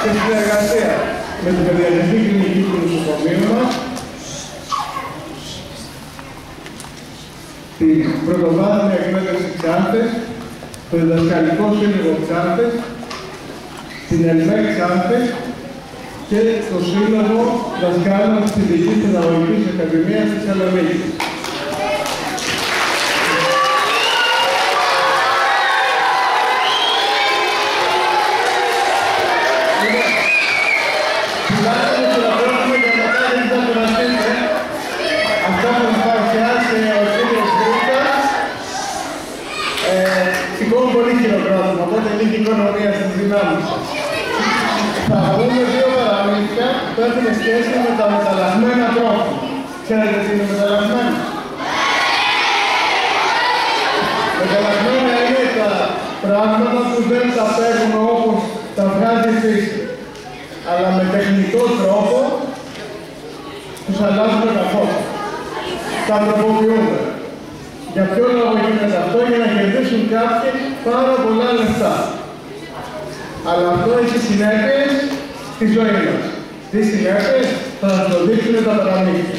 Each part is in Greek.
σε συνεργασία με την Παιδιατρική Κλινική του νοσοκομείου μας, την Πρωτοβάθμια Εκπαίδευση Ξάνθες, το Διδασκαλικό Σύλλογο Ξάνθες, την ΕΛΜΕΚ Ξάνθες και το Σύλλογο Δασκάλων της Ειδικής Παιδαγωγικής Ακαδημίας της Θεσσαλονίκης. Σηκώνουν πολύ χειροκρότημα, οπότε λίγη οικονομία στις δυνάμεις σας. Θα πούμε δύο παραμύθια που έχουν σχέση με τα μεταλλαγμένα τρόφιμα. Ξέρετε τι είναι μεταλλαγμένα? Μεταλλαγμένα είναι τα πράγματα που δεν τα παίρνουμε όπως τα βγάζει η φύση, αλλά με τεχνικό τρόπο τους αλλάζουμε τα φώτα. Τα ανθρωποποιούμε. Για ποιο λόγο γίνεται αυτό? Για να κερδίσουν κάποιοι πάρα πολλά λεφτά. Αλλά αυτό έχει συνέπειες στη ζωή μας. Τι συνέπειες? Θα σας το δείξουν τα παραμύθια.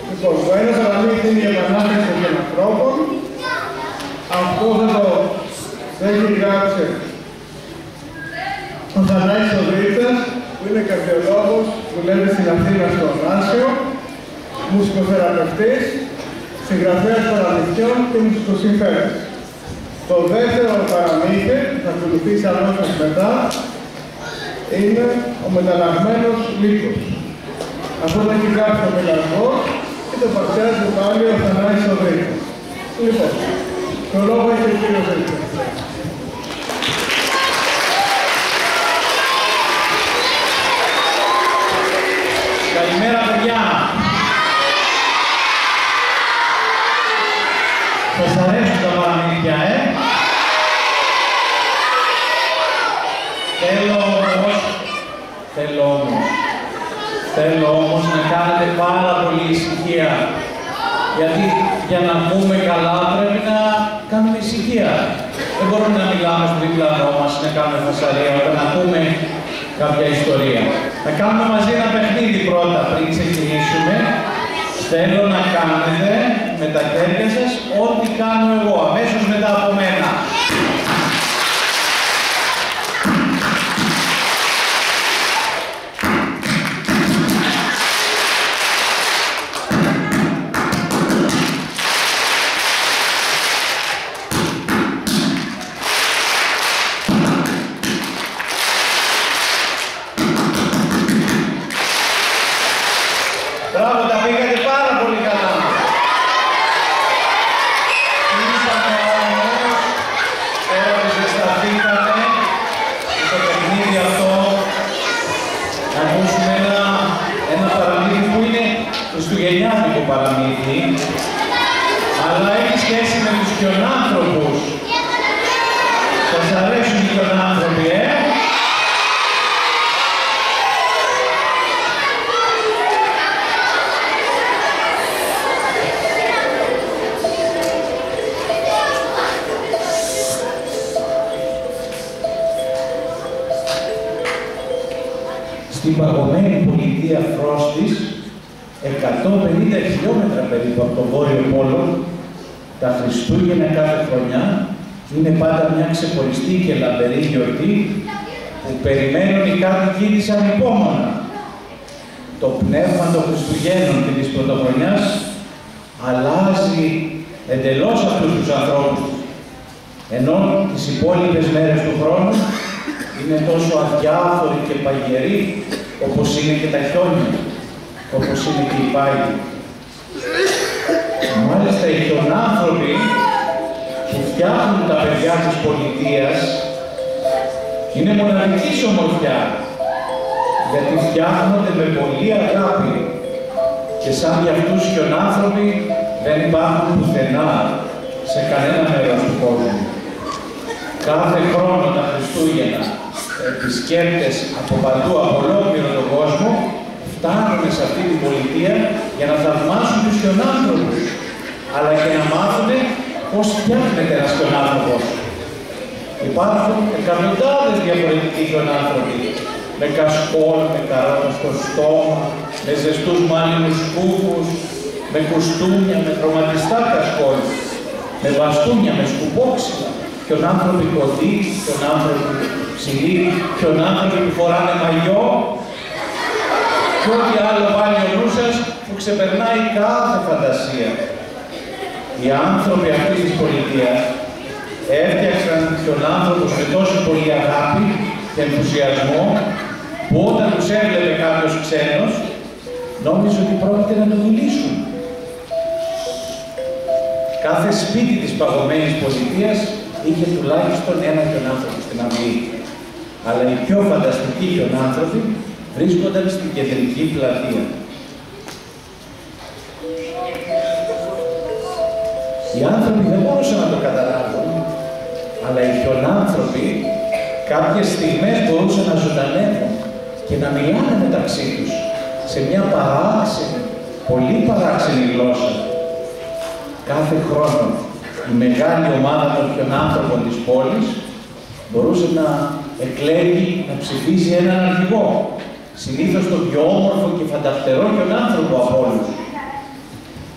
Λοιπόν, το ένα παραμύθι είναι η επανάσταση των ανθρώπων. Αυτό δεν έχει γράψει ο Θανάσης ο Δρίτας, που είναι καρδιολόγος, δουλεύει στην Αθήνα στο Ωνάσιο, μουσικοθεραπευτής, συγγραφέας παραμυθιών και μουσικοσυμφέρας. Το δεύτερο παραμύθι, που θα ακολουθήσει αμέσως μετά, είναι ο μεταλλαγμένος λύκος. Αυτό το έχει γράψει ο Πελαργός και το παρουσιάζει πάλι ο Θανάσης ο Δρίτας. Λοιπόν, το λόγο έχει ο κύριος Δρίτας. Καλημέρα, παιδιά! Σας αρέσουν τα παραμύθια, Θέλω όμως να κάνετε πάρα πολύ ησυχία. Γιατί για να πούμε καλά πρέπει να κάνουμε ησυχία. Δεν μπορούμε να μιλάμε στο διπλανό μας, να κάνουμε φασαρία όταν ακούμε κάποια ιστορία. Θα κάνουμε μαζί ένα παιχνίδι πρώτα πριν ξεκινήσουμε. Θέλω να κάνετε με τα χέρια σας ό,τι κάνω εγώ, αμέσως μετά από μένα. Μπράβο, τα πήγατε πάρα πολύ καλά. Ήσαμε όμως, τώρα που ζεσταθήκατε στο παιχνίδι αυτό, να ακούσουμε ένα παραμύθι που είναι χριστουγεννιάτικο παραμύθι, αλλά έχει σχέση με τους χιονάνθρωπους. Σας αρέσουν οι χιονάνθρωποι, Στην παγωμένη πολιτεία Φρόστης, 150 χιλιόμετρα περίπου από τον Βόρειο Πόλο, τα Χριστούγεννα κάθε χρονιά είναι πάντα μια ξεχωριστή και λαμπερή γιορτή που περιμένουν οι κάτοικοι της ανυπόμονα. Το πνεύμα των Χριστουγέννων και της Πρωτοχρονιάς αλλάζει εντελώς αυτούς τους ανθρώπους, ενώ τις υπόλοιπες μέρες του χρόνου είναι τόσο αδιάφοροι και παγεροί, όπως είναι και τα χιόνια, όπως είναι και οι πάγοι. Μάλιστα, οι χιονάνθρωποι που φτιάχνουν τα παιδιά της πολιτείας είναι μοναδικής ομορφιά, γιατί φτιάχνονται με πολλή αγάπη και σαν για αυτούς οι χιονάνθρωποι δεν υπάρχουν πουθενά σε κανένα μέρος του κόσμου. Κάθε χρόνο τα Χριστούγεννα επισκέπτες από παντού, από ολόκληρο τον κόσμο, φτάνουν σε αυτή την πολιτεία για να θαυμάσουν τους χιονάνθρωπους, αλλά και να μάθουν πώς φτιάχνεται ένας χιονάνθρωπος. Υπάρχουν εκατοντάδες διαφορετικοί χιονάνθρωποι, με κασκόλ, με καρότα στο στόμα, με ζεστούς μάλινους σκούφους, με κουστούμια, με χρωματιστά κασκόλ, με μπαστούνια, με σκουπόξυλα, χιονάνθρωποι κοντοί, χιονάνθρωποι ψηλοί, χιονάνθρωποι που φοράνε μαγιό και ό,τι άλλο βάλει ο νους σας που ξεπερνάει κάθε φαντασία. Οι άνθρωποι αυτής της πολιτείας έφτιαξαν χιονάνθρωπους με τόσο πολύ αγάπη και ενθουσιασμό που όταν τους έβλεπε κάποιος ξένος νόμιζε ότι πρόκειται να τον μιλήσουν. Κάθε σπίτι της παγωμένης πολιτείας είχε τουλάχιστον ένα χιονάνθρωπο στην αυλή. Αλλά οι πιο φανταστικοί χιονάνθρωποι βρίσκονταν στην κεντρική πλατεία. Οι άνθρωποι δεν μπορούσαν να το καταλάβουν, αλλά οι χιονάνθρωποι κάποιες στιγμές μπορούσαν να ζωντανεύουν και να μιλάνε μεταξύ τους σε μια παράξενη, πολύ παράξενη γλώσσα. Κάθε χρόνο η μεγάλη ομάδα των χιονάνθρωπων της πόλης μπορούσε να εκλέγει, να ψηφίσει έναν αρχηγό. Συνήθως τον πιο όμορφο και φανταχτερό χιονάνθρωπο από όλους.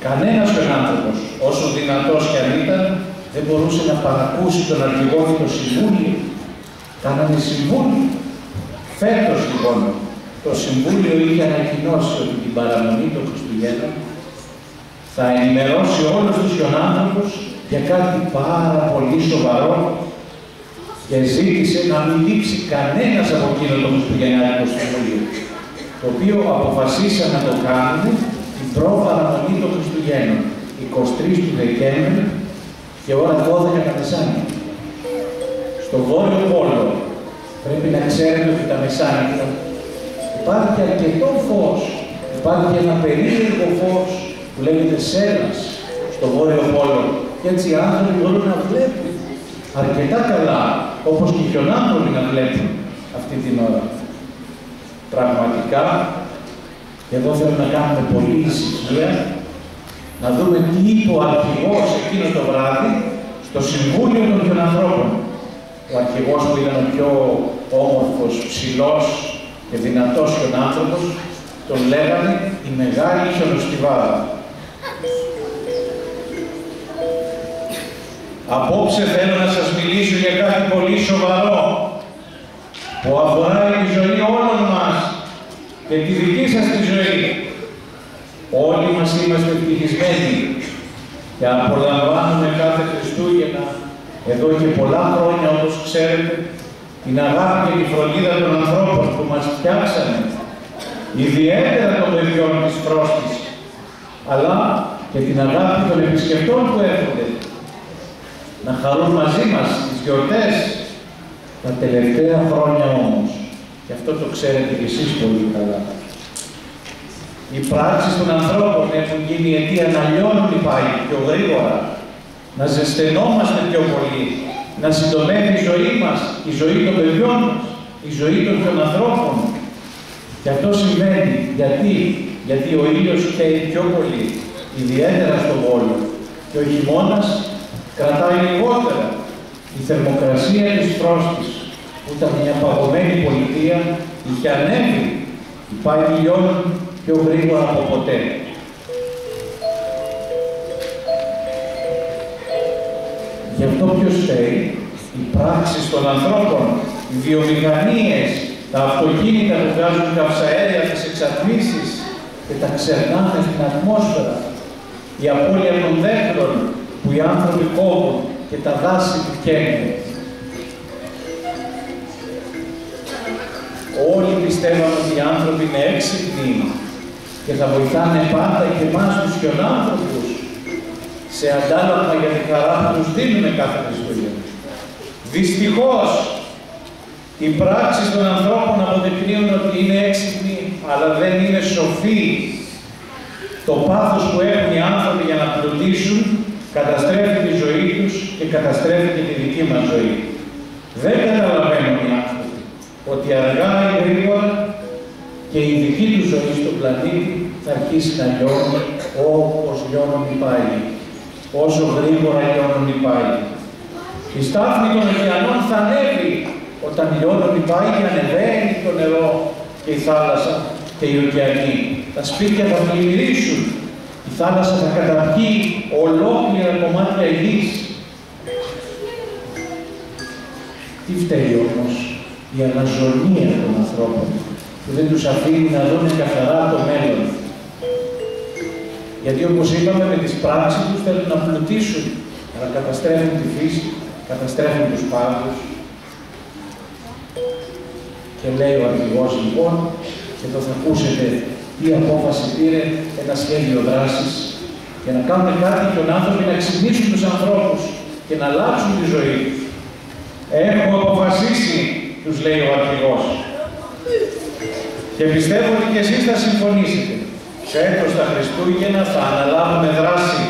Κανένας χιονάνθρωπος, όσο δυνατός κι αν ήταν, δεν μπορούσε να παρακούσει τον αρχηγό και το συμβούλιο. Κάνανε συμβούλιο. Φέτος λοιπόν, το συμβούλιο είχε ανακοινώσει ότι την παραμονή των Χριστουγέννων θα ενημερώσει όλους τους χιονάνθρωπους για κάτι πάρα πολύ σοβαρό και ζήτησε να μην λείψει κανένας από εκείνο το Χριστουγεννιάτικο Συμβούλιο, το οποίο αποφασίσαν να το κάνουν την προπαραμονή των Χριστουγέννων, 23 του Δεκέμβρη και ώρα 12 τα μεσάνυχτα. Στο Βόρειο Πόλο πρέπει να ξέρετε ότι τα μεσάνυχτα υπάρχει αρκετό φως, υπάρχει ένα περίεργο φως που λέγεται Σέρας στο Βόρειο Πόλο και έτσι οι άνθρωποι μπορούν να βλέπουν αρκετά καλά, όπως και οι χιονάνθρωποι να βλέπουν αυτή την ώρα. Πραγματικά, εδώ θέλω να κάνουμε πολύ ησυχία, να δούμε τι είπε ο αρχηγός εκείνο το βράδυ στο Συμβούλιο των Χιονανθρώπων. Ο αρχηγός που ήταν ο πιο όμορφος, ψηλός και δυνατός χιονάνθρωπος, τον λέγανε η Μεγάλη Χιονοστιβάδα. Απόψε θέλω να σας μιλήσω για κάτι πολύ σοβαρό που αφορά τη ζωή όλων μας και τη δική σας τη ζωή. Όλοι μας είμαστε ευτυχισμένοι και απολαμβάνουμε κάθε Χριστούγεννα εδώ και πολλά χρόνια, όπως ξέρετε, την αγάπη και τη φροντίδα των ανθρώπων που μας φτιάξανε, ιδιαίτερα των παιδιών της Φρόστης, αλλά και την αγάπη των επισκεπτών που έρχονται να χαρούν μαζί μας τις γιορτές. Τα τελευταία χρόνια όμως, και αυτό το ξέρετε κι εσείς πολύ καλά, οι πράξεις των ανθρώπων έχουν γίνει αιτία να λιώνουν οι πάγοι πιο γρήγορα, να ζεσθενόμαστε πιο πολύ, να συντομεύει η ζωή μας, η ζωή των παιδιών μας, η ζωή των ανθρώπων. Και αυτό συμβαίνει γιατί ο ήλιος καίει πιο πολύ, ιδιαίτερα στον Βόλο, και ο χειμώνας κρατάει λιγότερα. Η θερμοκρασία της Φρόστης, που ήταν μια παγωμένη πολιτεία, είχε ανέβει. Οι πάγοι λιώνουν πιο γρήγορα από ποτέ. Γι' αυτό ποιος φταίει? Οι πράξεις των ανθρώπων, οι βιομηχανίες, τα αυτοκίνητα που βγάζουν καυσαέρια, τις εξατμίσεις και τα ξερνάνε στην ατμόσφαιρα, η απώλεια των δέντρων που οι άνθρωποι κόβουν και τα δάση που καίνουν. Όλοι πιστεύαμε ότι οι άνθρωποι είναι έξυπνοι και θα βοηθάνε πάντα και εμάς τους χιονάνθρωπους σε αντάλλαγμα για τη χαρά που τους δίνουμε κάθε Χριστούγεννα. Δυστυχώς, οι πράξεις των ανθρώπων αποδεικνύουν ότι είναι έξυπνοι, αλλά δεν είναι σοφοί. Το πάθος που έχουν οι άνθρωποι για να πλουτίσουν καταστρέφει τη ζωή τους και καταστρέφει και τη δική μας ζωή. Δεν καταλαβαίνουν οι άνθρωποι ότι αργά ή γρήγορα και η δική του ζωή στον πλανήτη θα αρχίσει να λιώνει όπως λιώνουν οι πάγοι. Όσο γρήγορα λιώνουν οι πάγοι. Η στάθμη των ωκεανών θα ανέβει όταν λιώνουν οι πάγοι, ανεβαίνει το νερό και η θάλασσα και οι ωκεανοί. Τα σπίτια θα πλημμυρίσουν, η θάλασσα θα καταπιεί ολόκληρα κομμάτια γης. Τι φταίει όμως? Η αναζωνία των ανθρώπων, που δεν τους αφήνει να δουν καθαρά το μέλλον. Γιατί όπως είπαμε, με τις πράξεις τους θέλουν να πλουτίσουν, αλλά καταστρέφουν τη φύση, καταστρέφουν τους πάγους. Και λέει ο αρχηγός λοιπόν, και εδώ θα ακούσετε τι απόφαση πήρε, ένα σχέδιο δράσης, για να κάνουν κάτι και οι άνθρωποι να ξυπνήσουν τους ανθρώπους και να αλλάξουν τη ζωή τους. Έχω αποφασίσει, τους λέει ο αρχηγός. Και πιστεύω ότι και εσείς θα συμφωνήσετε. Φέτος τα Χριστούγεννα θα αναλάβουμε δράση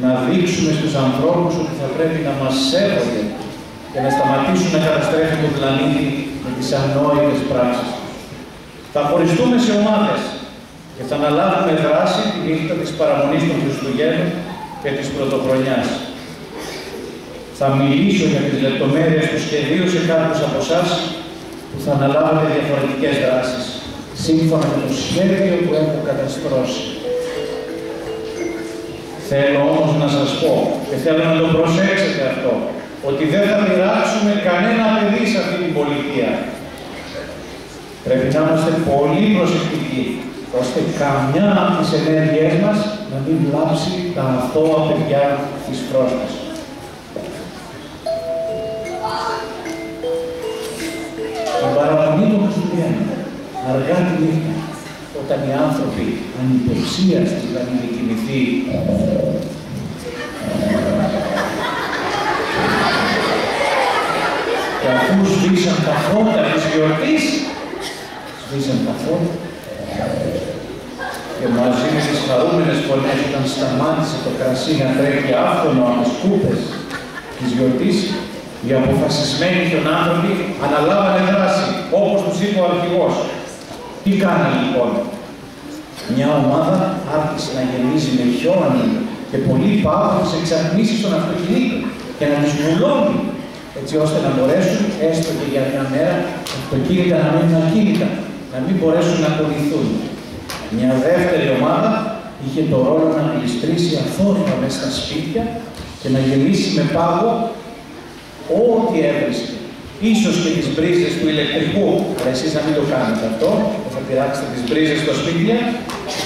να δείξουμε στους ανθρώπους ότι θα πρέπει να μας σέβονται και να σταματήσουν να καταστρέφουν τον πλανήτη με τις ανόητες πράξεις. Θα χωριστούμε σε ομάδες και θα αναλάβουμε δράση τη νύχτα της παραμονής των Χριστουγέννων και της Πρωτοχρονιάς. Θα μιλήσω για τις λεπτομέρειες του σχεδίου σε κάποιους από εσάς που θα αναλάβετε διαφορετικές δράσεις, σύμφωνα με το σχέδιο που έχω καταστρώσει. Θέλω όμως να σας πω, και θέλω να το προσέξετε αυτό, ότι δεν θα πειράξουμε κανένα παιδί σε αυτή την πολιτεία. Πρέπει να είμαστε πολύ προσεκτικοί, ώστε καμιά από τις ενέργειές μας να μην βλάψει τα αθώα παιδιά της Φρόστας. Την παραμονή των Χριστουγέννων, αργά τη νύχτα, όταν οι άνθρωποι ανυπερσίαστοι θα είναι κοιμηθεί, και αφού σβήσαν τα φώτα της γιορτής, σβήσαν τα φώτα και μαζί με τις χαρούμενες φωνές, όταν σταμάτησε το κρασί να τρέχει άφθονο από τις κούπες της γιορτής, οι αποφασισμένοι χιονάνθρωποι αναλάβανε δράση, όπως τους είπε ο αρχηγός. Τι κάνανε λοιπόν? Μια ομάδα άρχισε να γεμίζει με χιόνι και πολύ πάγο τις εξαρμίσεις των αυτοκινήτων και να τις βουλώνει, έτσι ώστε να μπορέσουν, έστω και για μια μέρα, τα αυτοκίνητα να μείνουν ακίνητα, να μην μπορέσουν να κολληθούν. Μια δεύτερη ομάδα είχε το ρόλο να γλιστρήσει αθόρυβα μέσα στα σπίτια και να γεμίσει με πάγο ό,τι έβρισκε. Ίσως και τις μπρίζες του ηλεκτρικού. Αλλά εσείς να μην το κάνετε αυτό, θα πειράξετε τις μπρίζες στο σπίτια,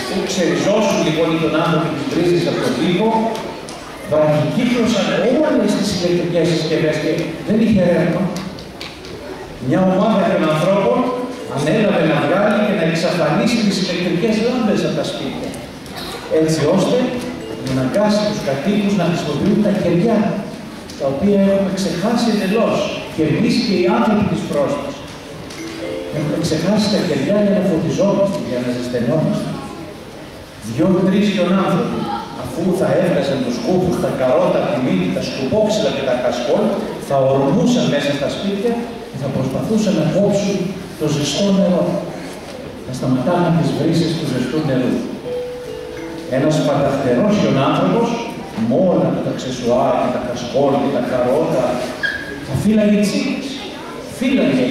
που ξεριζώσουν λοιπόν οι τον άνθρωποι τις μπρίζες από τον τοίχο, βραχικύκλωσαν όλες τις ηλεκτρικές συσκευές και δεν είχε ρεύμα. Μια ομάδα των ανθρώπων ανέλαβε να βγάλει και να εξαφανίσει τις ηλεκτρικές λάμπες από τα σπίτια, έτσι ώστε να αναγκάσει τους κατοίκους να χρησιμοποιούν τα κεριά, τα οποία έχουμε ξεχάσει εντελώς, και εμείς και οι άνθρωποι της Φρόστας. Έχουμε ξεχάσει τα κεριά για να φωτιζόμαστε, για να ζεσθενόμαστε. 2-3 χιονάνθρωποι, αφού θα έβγαζαν τους κούπους, τα καρότα, τη μύτη, τα σκουπόξυλα και τα κασκόλ, θα ορμούσαν μέσα στα σπίτια και θα προσπαθούσαν να κόψουν το ζεστό νερό. Θα σταματάνε τις βρύσες του ζεστού νερού. Ένας φανταχτερός χιονάνθρωπος, με όλα τα αξεσουάρ και τα κασκόλ και τα καρότα, θα φύλαγε τσίπες. Φύλαγε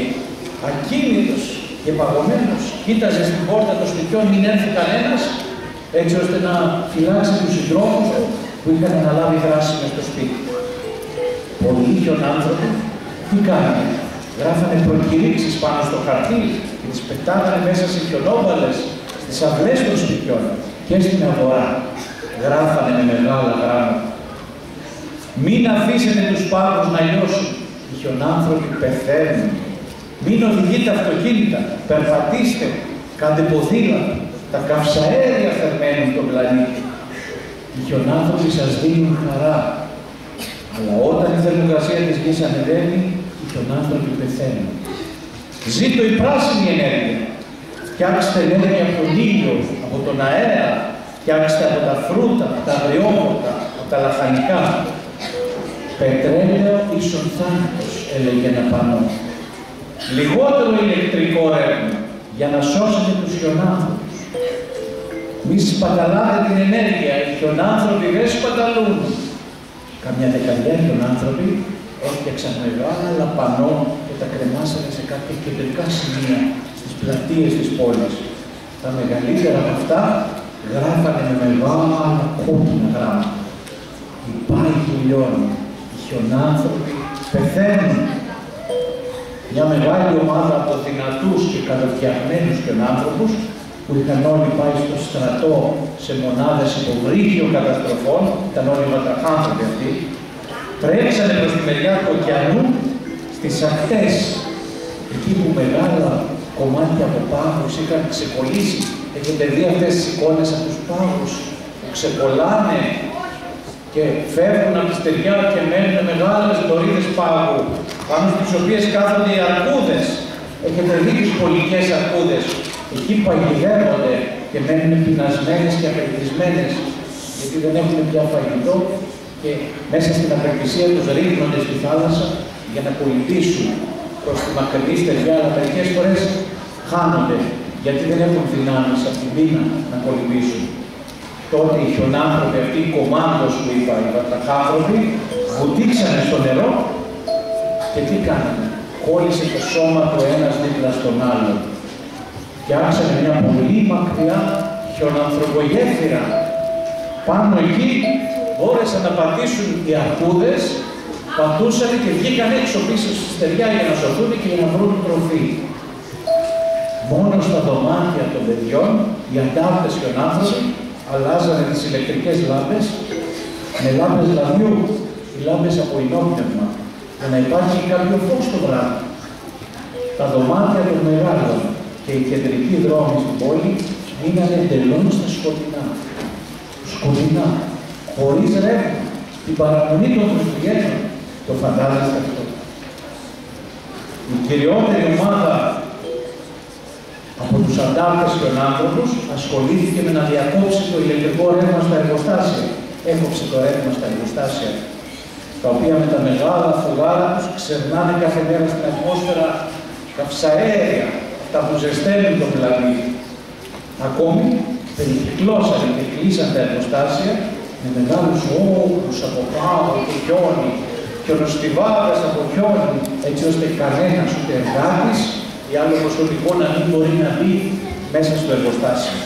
ακίνητος και παγωμένος. Κοίταζε στην πόρτα των σπιτιών, μην έρθει κανένας, έτσι ώστε να φυλάξει τους συντρόφους του που είχαν αναλάβει δράση μες στο σπίτι. Πολλοί χιονάνθρωποι τι κάνανε? Γράφανε προκηρύξεις πάνω στο χαρτί και τις πετάγανε μέσα σε χιονόβαλες στις αυλές των σπιτιών και στην αγορά. Γράφανε με μεγάλα γράμματα. Μην αφήσετε τους πάγους να λιώσουν. Οι χιονάνθρωποι πεθαίνουν. Μην οδηγείτε αυτοκίνητα. Περπατήστε. Κάντε ποδήλατα. Τα καυσαέρια θερμαίνουν τον πλανήτη. Οι χιονάνθρωποι σας δίνουν χαρά. Αλλά όταν η θερμοκρασία της γης ανεβαίνει, οι χιονάνθρωποι πεθαίνουν. Ζήτω η πράσινη ενέργεια. Φτιάξτε ενέργεια από τον ήλιο, από τον αέρα. Φτιάξτε από τα φρούτα, από τα αγριόχορτα, από τα λαχανικά. Πετρέλαιο ίσον θάνατος, έλεγε ένα πανό. Λιγότερο ηλεκτρικό ρεύμα, για να σώσετε τους χιονάνθρωπους. Μη σπαταλάτε την ενέργεια, οι χιονάνθρωποι δεν σπαταλούν. Καμιά δεκαετία χιονάνθρωποι έφτιαξαν μεγάλα πανό και τα κρεμάσανε σε κάποια κεντρικά σημεία στις πλατείες της πόλης. Τα μεγαλύτερα από αυτά γράφανε με μεγάλα κόκκινα γράμματα. Οι πάγοι λιώνουν, οι χιονάνθρωποι πεθαίνουν. Μια μεγάλη ομάδα από δυνατούς και καλοφτιαγμένους χιονάνθρωπους, που είχαν όλοι πάει στο στρατό σε μονάδες υποβρύχιων καταστροφών, ήταν όλοι βατραχάνθρωποι αυτοί, τρέξανε προς τη μεριά του ωκεανού στις ακτές, εκεί που μεγάλα κομμάτια από πάγους είχαν ξεκολλήσει. Έχετε δει αυτές τις εικόνες από τους πάγους που ξεκολλάνε και φεύγουν από τη στεριά και μένουν μεγάλες λωρίδες πάγου, πάνω στις οποίες κάθονται οι αρκούδες. Έχετε δει τις πολικές αρκούδες, εκεί παγιδεύονται και μένουν πεινασμένες και απελπισμένες, γιατί δεν έχουν πια φαγητό και μέσα στην απελπισία τους ρίχνονται στη θάλασσα για να κολυμπήσουν προς τη μακρινή στεριά, αλλά μερικές φορές χάνονται, γιατί δεν έχουν δυνάμεις από την πείνα να κολυμπήσουν. Τότε οι χιονάνθρωποι, αυτοί οι κομμάντος που είπα, οι βατραχάνθρωποι, βουτήξανε στο νερό και τι κάνανε? Κόλλησε το σώμα του ένας δίπλα στον άλλον. Φτιάξανε μια πολύ μακριά χιονανθρωπογέφυρα. Πάνω εκεί μπόρεσαν να πατήσουν οι αρκούδες, πατούσαν και βγήκαν έξω πίσω στη στεριά για να σωθούν και για να βρουν τροφή. Μόνο στα δωμάτια των παιδιών, οι αντάρτες χιονάνθρωποι αλλάζανε τις ηλεκτρικές λάμπες με λάμπες λαδιού, οι λάμπες από ενόπνευμα, για να υπάρχει κάποιο φως το βράδυ. Τα δωμάτια των μεγάλων και οι κεντρικοί δρόμοι στην πόλη μείνανε εντελώς στα σκοτεινά. Σκοτεινά, χωρίς ρεύμα, την παραμονή των Χριστουγέννων. Το φαντάζεστε αυτό? Η κυριότερη ομάδα από τους αντάρτες και τους άνθρωπους ασχολήθηκε με να διακόψει το ηλεκτρικό ρεύμα στα εργοστάσια. Έκοψε το ρεύμα στα εργοστάσια, τα οποία με τα μεγάλα φουγάρα τους ξερνάνε κάθε μέρα στην ατμόσφαιρα καυσαέρια, αυτά που ζεσταίνουν τον πλανήτη. Ακόμη περικυκλώσανε και κλείσαν τα εργοστάσια με μεγάλους όγκους από πάγο και χιόνι, χιονοστιβάδες από χιόνι, έτσι ώστε κανένας ούτε εργάτης ή άλλο προσωπικό να μην μπορεί να μπει μέσα στο εργοστάσιο.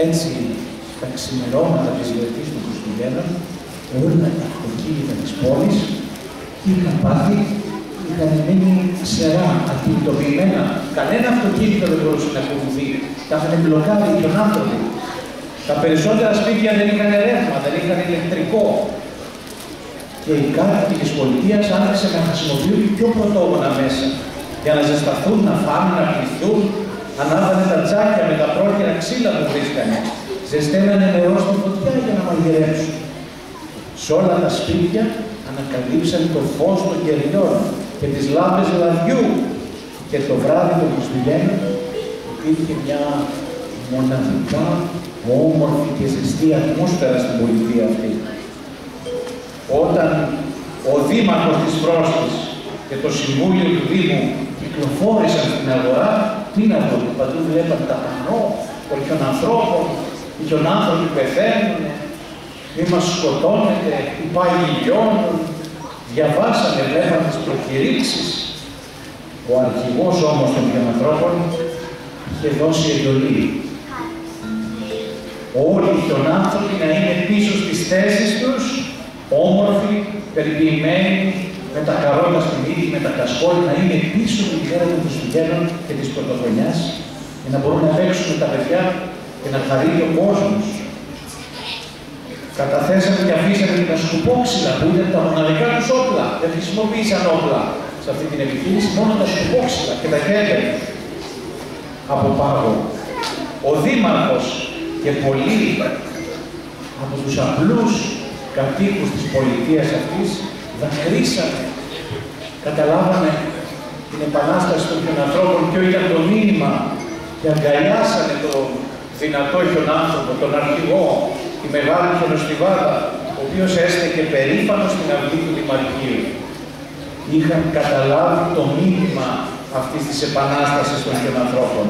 Έτσι, τα ξημερώματα της γιορτής του Χριστουγέννων, όλα τα αυτοκίνητα της πόλης είχαν πάθει, είχαν μείνει ξερά, ακινητοποιημένα. Κανένα αυτοκίνητο δεν μπορούσε να ακολουθεί. Τα είχαν μπλοκάρει οι άνθρωποι. Τα περισσότερα σπίτια δεν είχαν ρεύμα, δεν είχαν ηλεκτρικό. Και οι κάτοικοι της πολιτείας άρχισαν να χρησιμοποιούν πιο πρωτόγωνα μέσα για να ζεσταθούν, να φάνε, να πληθούν. Ανάβανε τα τζάκια με τα πρόχειρα ξύλα που βρίσκανε. Ζεσταίνανε νερό στη φωτιά για να μαγειρέψουν. Σε όλα τα σπίτια ανακαλύψαν το φως των κεριών και τις λάμπες λαδιού. Και το βράδυ των Χριστουγέννων υπήρχε μια μοναδικά όμορφη και ζεστή ατμόσφαιρα στην πολιτεία αυτή. Όταν ο δήμαρχος της Φρόστης και το Συμβούλιο του Δήμου κυκλοφόρησαν στην αγορά, τι να δουν, παντού βλέπαν τα πανό των χιονανθρώπων, οι χιονάνθρωποι πεθαίνουν, μη μας σκοτώνετε, οι πάγοι λιώνουν, διαβάσανε, βλέπαν τις προκηρύξεις. Ο αρχηγός όμως των χιονανθρώπων είχε δώσει εντολή. Όλοι οι χιονάνθρωποι να είναι πίσω στις θέσεις τους, όμορφοι, περιποιημένοι, με τα καρότα στη μύτη, με τα κασκόλια, να είναι πίσω την ημέρα των Χριστουγέννων και της Πρωτοχρονιάς, για να μπορούν να παίξουν με τα παιδιά και να χαρεί ο κόσμος. Καταθέσανε και αφήσανε και τα σκουπόξυλα που ήταν τα μοναδικά τους όπλα. Δεν χρησιμοποίησαν όπλα σε αυτή την επιχείρηση, μόνο τα σκουπόξυλα και τα χέρια από πάγο. Ο δήμαρχος και πολλοί από τους απλούς κατοίκους της πολιτείας αυτής δακρύσανε. Καταλάβανε την επανάσταση των χιονανθρώπων, ποιο ήταν το μήνυμα, και αγκαλιάσανε τον δυνατό χιονάνθρωπο, τον αρχηγό, τη μεγάλη χιονοστιβάδα, ο οποίος έστεκε περήφανο στην αυλή του Δημαρχείου. Είχαν καταλάβει το μήνυμα αυτής της επανάστασης των χιονανθρώπων.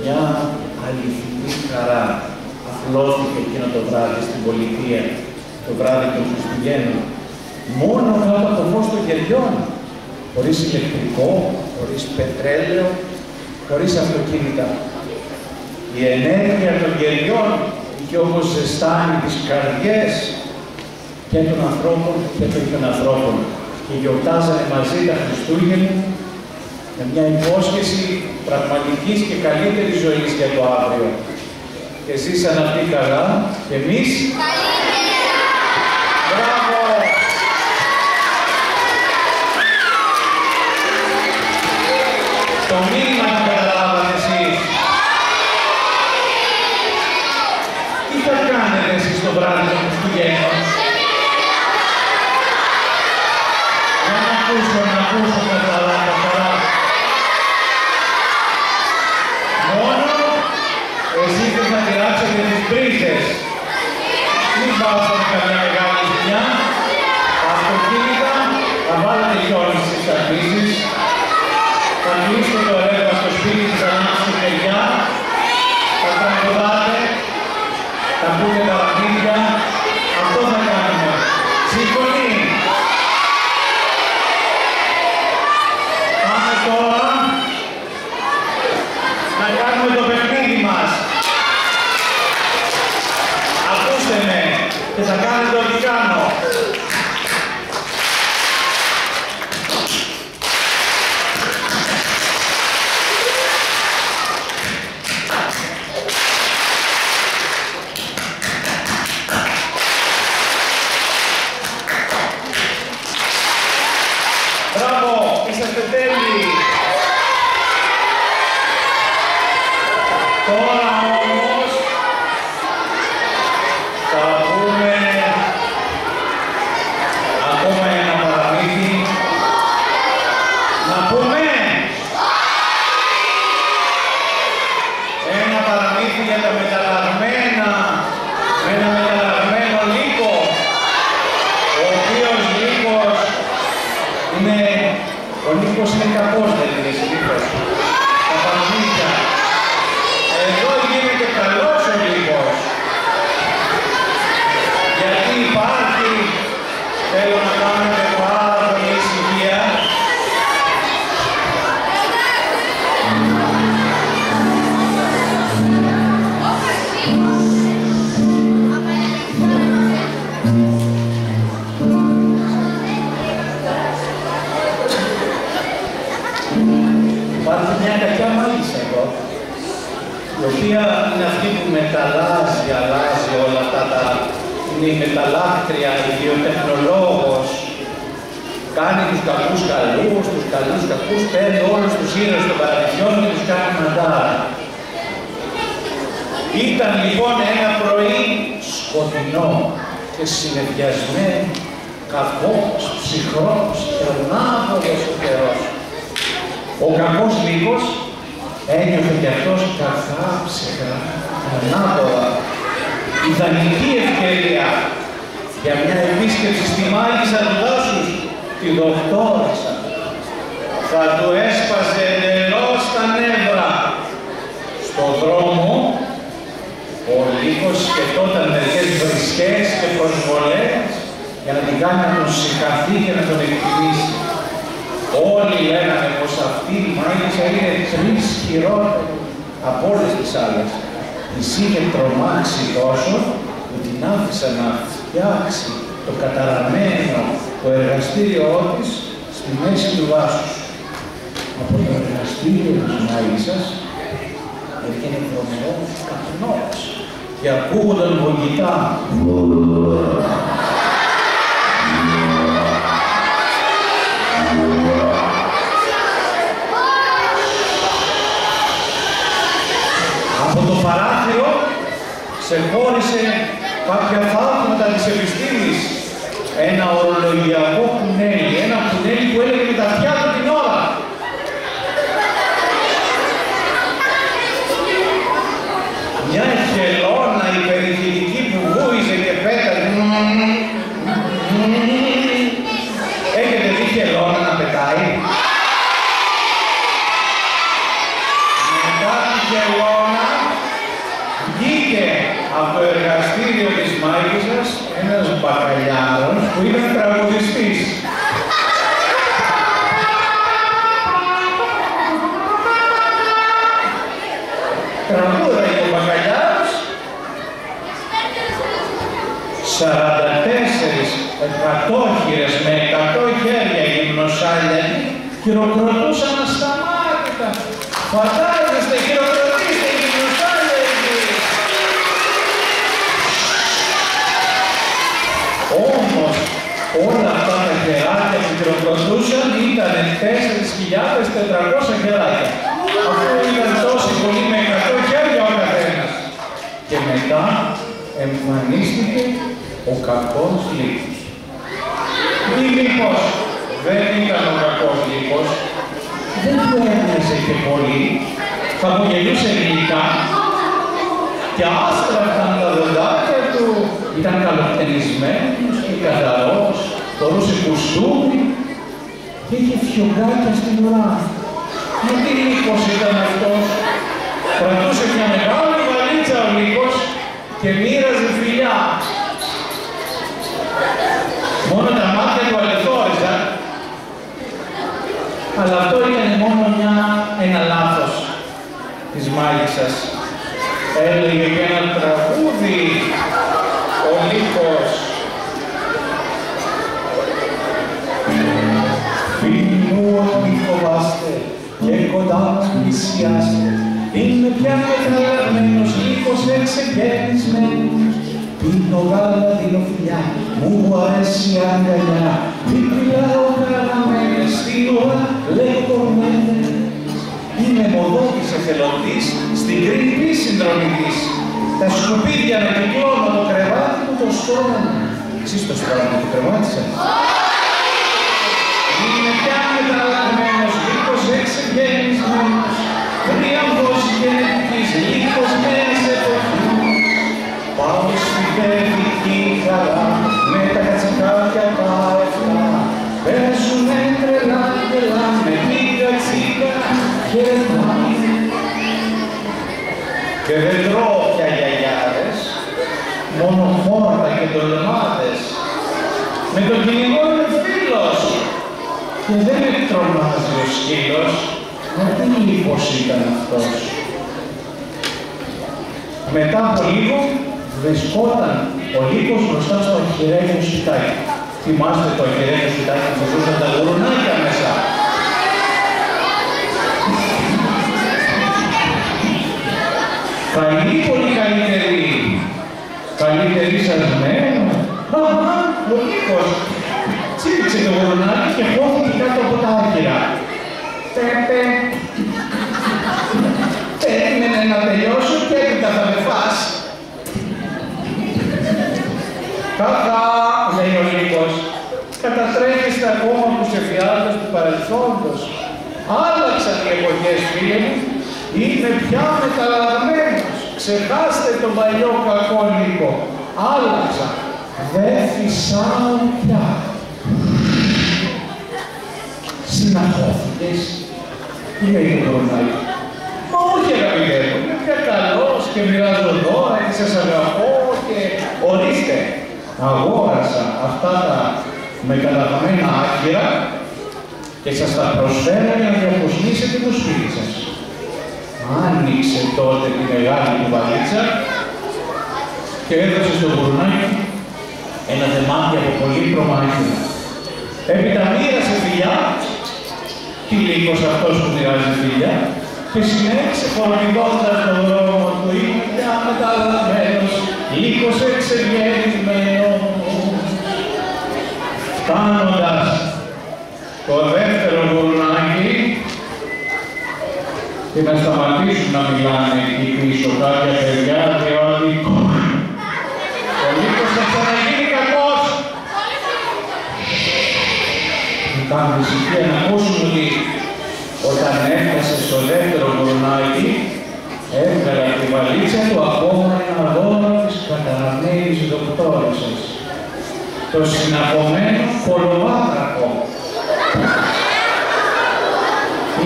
μια αληθινή χαρά αφλώθηκε εκείνο το βράδυ στην πολιτεία, το βράδυ των Χριστουγέννων. Μόνο κάτω από το φως των γεριών, χωρίς ηλεκτρικό, χωρίς πετρέλαιο, χωρίς αυτοκίνητα. Η ενέργεια των γεριών είχε όμως ζεστάνει τις καρδιές και των ανθρώπων και των ανθρώπων και γιορτάζανε μαζί τα Χριστούγεννα με μια υπόσχεση πραγματικής και καλύτερης ζωής για το αύριο. Και ζήσαν αυτοί καλά και εμείς καλύτερα. Μπράβο! Το μήνυμα το καταλάβατε εσείς. Τι θα κάνετε εσείς το βράδυ των Χριστουγέννων? Να ακούσω καλά. Μόνο εσείς δεν θα τυράξετε τις πρίζες. Μην βάζετε καμιά μεγάλη ζημιά. Τα αυτοκίνητα θα βάλετε κιόλας στις εξαρτήσεις. Θα κλείσετε το ρεύμα στο σπίτι της ανάψης παιδιά. Θα τραγουδάτε. Θα πούτε τα βαθμίδια. Αυτό θα κάνουμε. Σύμφωνοι. Πάμε τώρα να κάνουμε το παιχνίδι μας. Ακούστε με και θα κάνετε ό,τι κάνω. Μπράβο, είσαστε τέλειοι. Τώρα όμως θα πούμε ακόμα ένα παραμύθι. Να πούμε ένα παραμύθι για τα μεταλλαγμένα, με ένα μεταλλαγμένο λύκο, ο οποίος λύκος είναι, ο λύκος είναι κακός, δεν είναι συνήθως. Τα παραμύθια. Εδώ γίνεται καλός ο λύκος. Γιατί υπάρχει, θέλω να κάνετε πάρα πολύ ησυχία. Υπάρχει μια κακιά μάλισσα εδώ, η οποία είναι αυτή που μεταλλάζει, αλλάζει όλα αυτά τα... είναι η μεταλλάκτρια, η βιοτεχνολόγος, κάνει τους κακούς καλούς, τους καλούς κακούς, παίρνει όλους τους ήρωες των παραμυθιών και τους κάνει μαντάρα. Ήταν λοιπόν ένα πρωί σκοτεινό και συνεφιασμένο, κακός, ψυχρός και ανάποδος ο καιρός. Ο κακός λύκος ένιωθε κι αυτός καθά, ψυχρά, ανάποδα. Ιδανική ευκαιρία για μια επίσκεψη στη μάγισσα του δάσους, τη δοκτόρισα. Θα του έσπαζε εντελώς τα νεύρα. Στον δρόμο, ο λύκος σκεφτόταν μερικές βρισκές και προσβολές για να την κάνει να τον συγχαθεί και να τον εκτιμήσει. Όλοι λέγανε πως αυτή η μάγισσα είναι 3 χειρότερη από όλες τις άλλες. Της είχε τρομάξει τόσο που την άφησα να φτιάξει το καταραμένο το εργαστήριό της στη μέση του δάσους. Από το εργαστήριο της μάγισσας έβγαινε τρομερός καπνός και ακούγονταν βογγητά. Από το παράθυρο ξεχώρισε κάποια θαύματα της επιστήμης. Ένα ορολογιακό κουνέλι, ένα κουνέλι που έλεγε με τα αυτιά του την ώρα. Μια χελώνα υπερηχητική που βούιζε και πέταγε. Έχετε δει χελώνα να πετάει? Μετά τη χελώνα που ήταν τραγουδιστής. Τραγούδαγε ο Μπακαλιάρος 44 εκατόχειρες με 100 χέρια γυμνοσάλιανοι χειροκροτούσαν ασταμάτητα. Φαντάζεστε, χειροκροτήστε γυμνοσάλιανοι. Όμως όλα αυτά τα χεράκια που χειροκροτούσαν ήταν 4.400 χεράκια. Αυτό ήταν τόσο πολύ με 100 χέρια ο καθένας. Και μετά εμφανίστηκε ο κακός λύκος. Ή μήπως δεν ήταν ο κακός λύκος, δεν του έμοιαζε και πολύ, χαμογελούσε γλυκά και άστραφταν τα δοντάκια του, ήταν καλοκτενισμένος και καθαρός, φορούσε κουστούμι και είχε φιωγκάκια στην ουρά. Μα τι λύκος ήταν αυτός? Κρατούσε μια μεγάλη βαλίτσα ο λύκος και μοίραζε φιλιά. Μόνο τα μάτια του αληθόριζαν, αλλά αυτό ήταν μόνο ένα λάθος της μάγισσας. Έλεγε και ένα τραγούδι ο λύκος. Φίλοι μου, μη φοβάστε και κοντά μας πλησιάστε. Είναι πια μεταλλαγμένος λύκος εξεγέννησμένος. Πίνω γάλα, δίνω φιλιά, μου αρέσει η αγκαλιά. Τι πιλάω καραμένες, στην ώρα λέω κορμένες. Είμαι μοδότης εθελοντής, στην κρυφή συνδρομητής. Τα σκουπίδια με κυκλώνω το κρεβάτι μου το στρώμα. Εσείς το στρώμα το κρεβάτι σας? Είναι πια μεταλλαγμένος, λύκος εξεγέννησμένος. Τρίαμβος γενετικής, λύκος μέσα εποχή. Πάω στη παιδική χαρά, με τα κατσακάκια τα εφτά. Παίζουνε τρελά, τρελά, με την κατσίκα χερετά. Και δεν τρώω πια γιαγιάδες, μόνο χόρτα και ντολμάδες. Με τον κυνηγό είμαι φίλος και δεν με τρομάζει ο σκύλος. Μα τι λύκος ήταν αυτός? Μετά από λίγο, βρισκόταν ο λύκος μπροστά στο αχιρένιο σπιτάκι. Θυμάστε το αχιρένιο σπιτάκι που ζούσαν τα γουρουνάκια μέσα? Καλή, πολύ καλύτερη. Καλύτερη σας μένω. Ο λύκος τσίριξε το γουρουνάκι και χώθηκε κάτω από τα άχυρα. Πέπε. Περίμενε να τελειώσω και έπειτα θα με φας. Κακά, λέει ο λύκος, καταστρέφεις τα ακόμα που σε φιάλτες του παρελθόντος. Άλλαξαν οι εποχές, φίλε μου, είμαι πια μεταλλαγμένος. Ξεχάστε τον παλιό κακό λύκο. Άλλαξα. Δεν φυσάω πια. Συναχώθηκες? Τι λέει το κορονάκι? Μα όχι αγαπητέ μου, είμαι πια καλός και μοιράζω δώρα και σας αγαπώ και ορίστε. Αγόρασα αυτά τα μεταλλαγμένα άχυρα και σας τα προσφέρω για να διακοσμήσετε το σπίτι σας. Άνοιξε τότε τη μεγάλη του βαλίτσα και έδωσε στο γουρνάκι ένα δεμάτι από πολύχρωμα άχυρα. Έπειτα μοίρασε φιλιά, τι λύκος αυτός που μοιράζει φιλιά, και συνέχισε χορηγώντας τον δρόμο του, είμαι πια μεταλλαγμένος, λύκος εξεγέννησμένος. Φτάνοντας το δεύτερο γουρνάκι και να σταματήσουν να μιλάνε εκεί πίσω κάποια παιδιά, διότι ο λύκος θα ξαναγίνει κακός. Κάνουν ησυχία να ακούσουν ότι όταν έφτασε στο δεύτερο γουρνάκι, έβγαλε από τη βαλίτσα του ακόμα ένα δώρο της καταραμένης δοκτόρισσας. Το συναπωμένο κολοβάτρακο.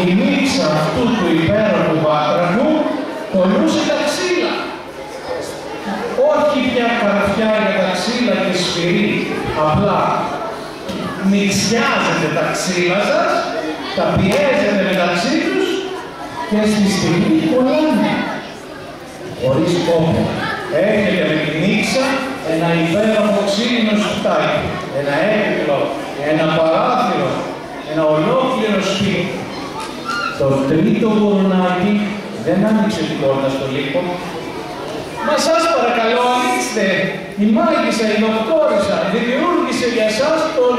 Η μίξα αυτού του υπέροχου βάτρακου κολλούσε τα ξύλα. Όχι πια καρφιά για τα ξύλα και σφυρί, Απλά μιξιάζετε τα ξύλα σας, τα πιέζετε μεταξύ τους και στη στιγμή κολλάνε. Χωρίς κόπο. Έχετε με τη μίξα ένα υπέροχο ξύλινο σπιτάκι, ένα έπιπλο, ένα παράθυρο, ένα ολόκληρο σπίτι. Το τρίτο γουρνάκι δεν άνοιξε την πόρτα στο λύκο. Μα σας παρακαλώ, ανοίξτε! Η μάγισσα, η δοκτόρισα, δημιούργησε για σας τον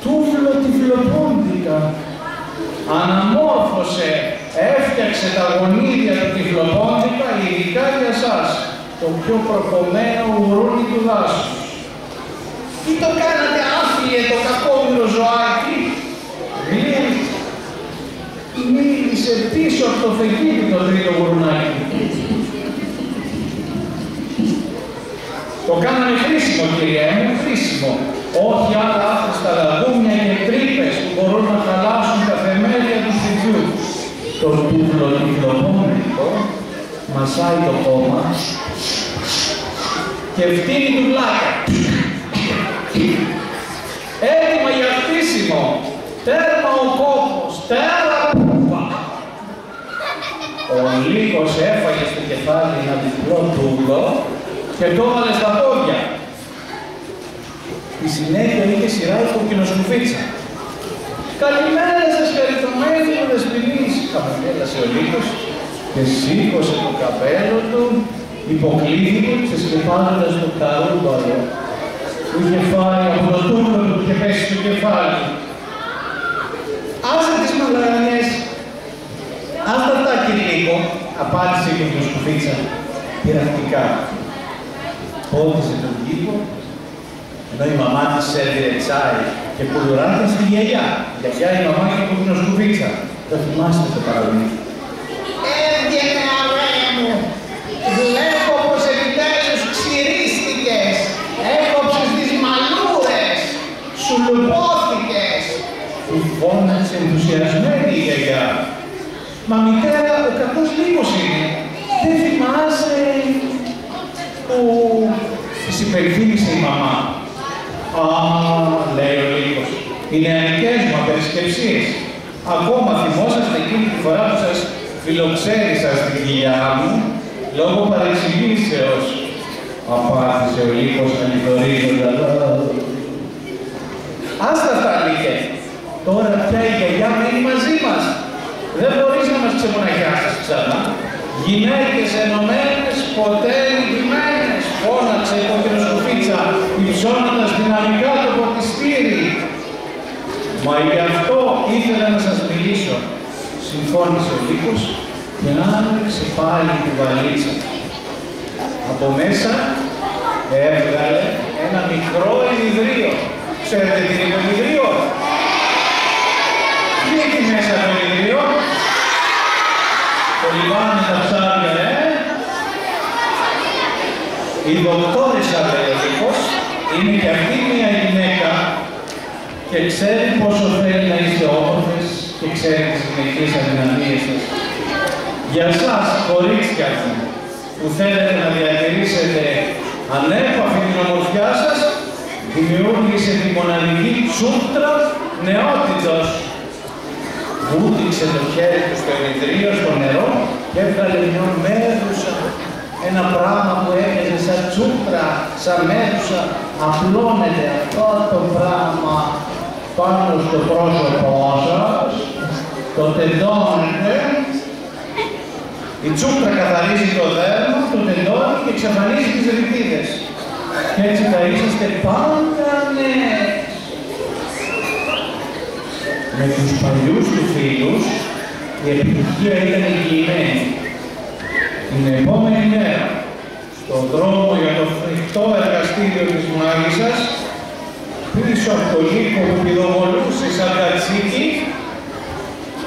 τούβλο τυφλοπόντικα. Αναμόρφωσε, έφτιαξε τα γονίδια του τυφλοπόντικα ειδικά για σας, το πιο προκομμένο γουρούνι του δάσους. Τι το κάνατε άφλιε το κακόμοιρο ζωάκι! Μίλησε πίσω από το φεγγίδι το τρίτο γουρνάκι. Το κάνανε χρήσιμο, κυρία μου, χρήσιμο. Όχι άλλα άχρηστα λαγούμια και τρύπες που μπορούν να χαλάσουν τα θεμέλια του σπιτιού. Το τυφλοπόντικο μασάει το κόμμα και φτύνει τουβλάκια. Έτοιμα για χτίσιμο. Τέρμα ο κόπος, τέρμα πούπα. Ο Λύκος έφαγε στο κεφάλι ένα διπλό τούβλο και το έβαλε στα πόδια. Η συνέχεια είχε σειρά η κοκκινοσκουφίτσα. «Καλημέρα σας, χαριτωμένοι μου δεσποινείς», χαμογέλασε ο Λύκος και σήκωσε το καπέλο του, υποκλήθηκε ξεσκεφάζοντας το καρούμπαλο που είχε φάει από το τούβλο του και πέσει στο κεφάλι. «Άσε τις μαλαρανιές, άστα αυτά, κύριε Λύκο», απάντησε η κοκκινοσκουφίτσα πειρακτικά. Πόντισε τον Λύκο, ενώ η μαμά της έδινε τσάι και κουλουράκια στη γιαγιά. Η γιαγιά, η μαμά και η κοκκινοσκουφίτσα. Το θυμάστε το παραδείγμα. Έβγαινε, ωραία μου. Βλέπω πως επιτέλους ξυρίστηκες. Έκοψες τις μαλούρες. Σου λουπώθηκες. Του φώναξε ενθουσιασμένη η γιαγιά. Μα μητέρα, ο κακός Λύκος είναι. Δεν θυμάσαι που της υπενθύμησε η μαμά. «Α», λέει ο Λύκος, «οι νεανικές μου απερισκεψίες. Ακόμα θυμόσαστε εκείνη τη φορά που σας φιλοξέρισα στην κοιλιά μου, λόγω παρεξηγήσεως», απάντησε ο Λύκος ανηδωρίζοντας. «Άστα αυτά, Λύκε. Τώρα πια η γιαγιά μένει μαζί μας. Δεν μπορείς να μας ξεμοναχιάσεις ξανά. Γυναίκες ενωμένες, ποτέ νικημένες», φώναξε η κοκκινοσκουφίτσα, υψώνοντας δυναμικά το ποτιστήρι. «Μα γι' αυτό ήθελα να σας μιλήσω», συμφώνησε ο Λύκος και άνοιξε πάλι τη βαλίτσα. Από μέσα έβγαλε ένα μικρό ενιδρίο. Ξέρετε τι είναι το ενιδρίο? Τι έχει μέσα το ενιδρίο? Το λιβάνι, τα ψάρια, Η δοκτόρισα, λέει ο Λύκος, είναι και αυτή μια γυναίκα και ξέρει πόσο θέλει να είστε όμορφες και ξέρει τις γυναικείες αδυναμίες σας. Για εσάς, κορίτσια μου, που θέλετε να διατηρήσετε ανέπαφη την ομορφιά σας, δημιούργησε τη μοναδική τσούκτρα νεότητος. Βούτυξε το χέρι του στο ενιδρίο, στο νερό και έβγαλε μια μέδουσα. Ένα πράγμα που έπαιζε σαν τσούκτρα, σαν μέδουσα. Απλώνεται αυτό το πράγμα πάνω στο πρόσωπό σας, το τεντώνετε. Η τσούκτρα καθαρίζει το δέρμα, το τεντώνει και εξαφανίζει τις ρητίδες. Και έτσι θα είσαστε πάντα νέες. Με τους παλιούς του φίλους η επιτυχία ήταν εγγυημένη. Την επόμενη μέρα, στον δρόμο για το φρικτό εργαστήριο της μάγισσας, πίσω από το Λύκο που πηδοβολούσε σαν κατσίκι,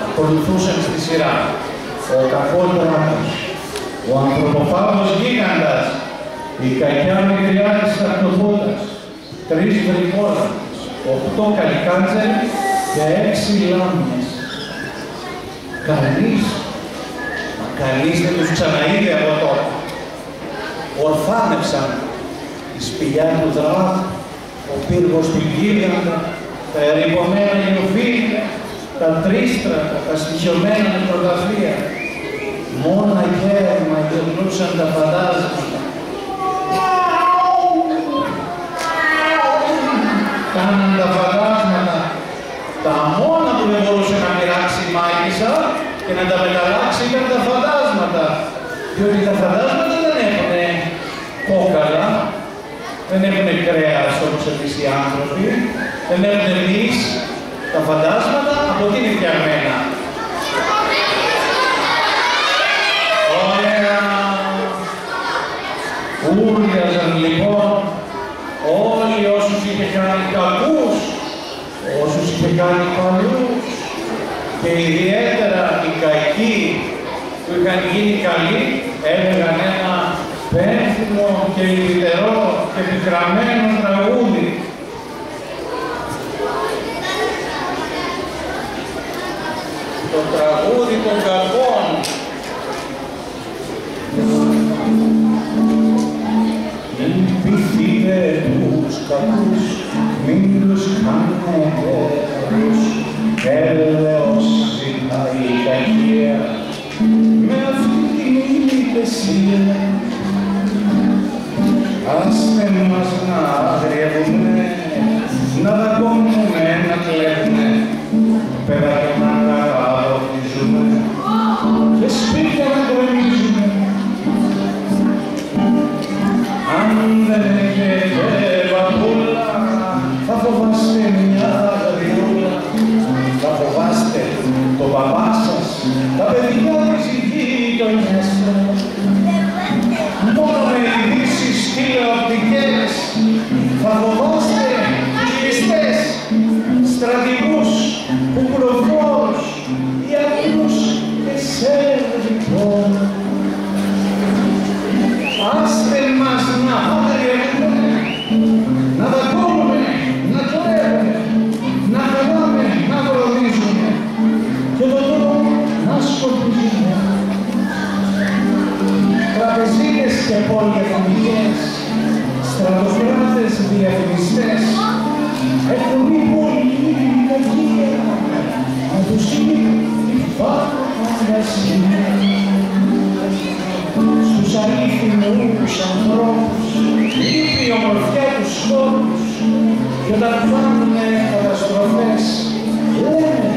ακολουθούσαν στη σειρά ο κακός δράκος, ο ανθρωποφάγος γίγαντας, η κακιά μικριά της Ακτοπούτας, 3 βρικόλακες, 8 καλικάντζελοι και 6 λάμιες. Κανείς δεν τους ξαναείδε από τότε. Ορθάνεψαν η σπηλιά του δράκου, ο ο πύργος του γίγαντα, τα ερημωμένα γεωφύλλα, τα τρίστρατα, τα στοιχειωμένα νεκροταφεία, μόνα γέρμα γερνούσαν τα φαντάσματα. Κάναν τα φαντάσματα τα μόνα που δεν μπορούσε να μοιράξει η μάγισσα και να τα μεταλλάξει ήταν τα φαντάσματα. Διότι τα φαντάσματα δεν έχουν κόκαλα, δεν έχουν κρέας όπως εμείς οι άνθρωποι, δεν έχουν εμείς. Τα φαντάσματα από τι είναι φτιαγμένα. Ωραία. Ούρλιαζαν λοιπόν όλοι όσους είχε κάνει κακούς, όσους είχε κάνει παλιούς και ιδιαίτερα οι κακοί που είχαν γίνει καλοί έλεγαν ένα πένθυμο και ιδιαιτερό και πικραμένο τραγούδι. Το τραγούδι των κακών. Λυπηθείτε τους κακούς, μην τους κάνετε κακούς. Έλεος ζητάει η κακία, με αυτή την υπηρεσία. Άστε μας να αγριεύουμε, να δακώνουμε, να κλέβουμε, παιδάκια να καγαδοτίζουμε και σπίτια να κρεμίζουμε. Αν δεν έχετε παππούλα, θα φοβάστε μια γριούλα, θα φοβάστε τον παπά σας, τα παιδιά της γειτονιάς σας. Μόνο με ειδήσεις τηλεοπτικές θα φοβάστε τους πιστές, στρατηγούς, κουκουλοφόρους, ιατρούς και σερβιτών. Άστε μας να αγριεύουμε, να δακώνουμε, να κλέβουμε, να χαλάμε, να βροδίζουμε και το τρόπο να σκοτίζουμε. Τραπεζίτες και πολυεθνικές, στρατοκράτες διαφημιστές έχουν μη πολύ κακία να τους φαντασία. Στους αλήθινους ανθρώπους λείπει η ομορφιά τους χώρους και όταν φάνουνε καταστροφές λένε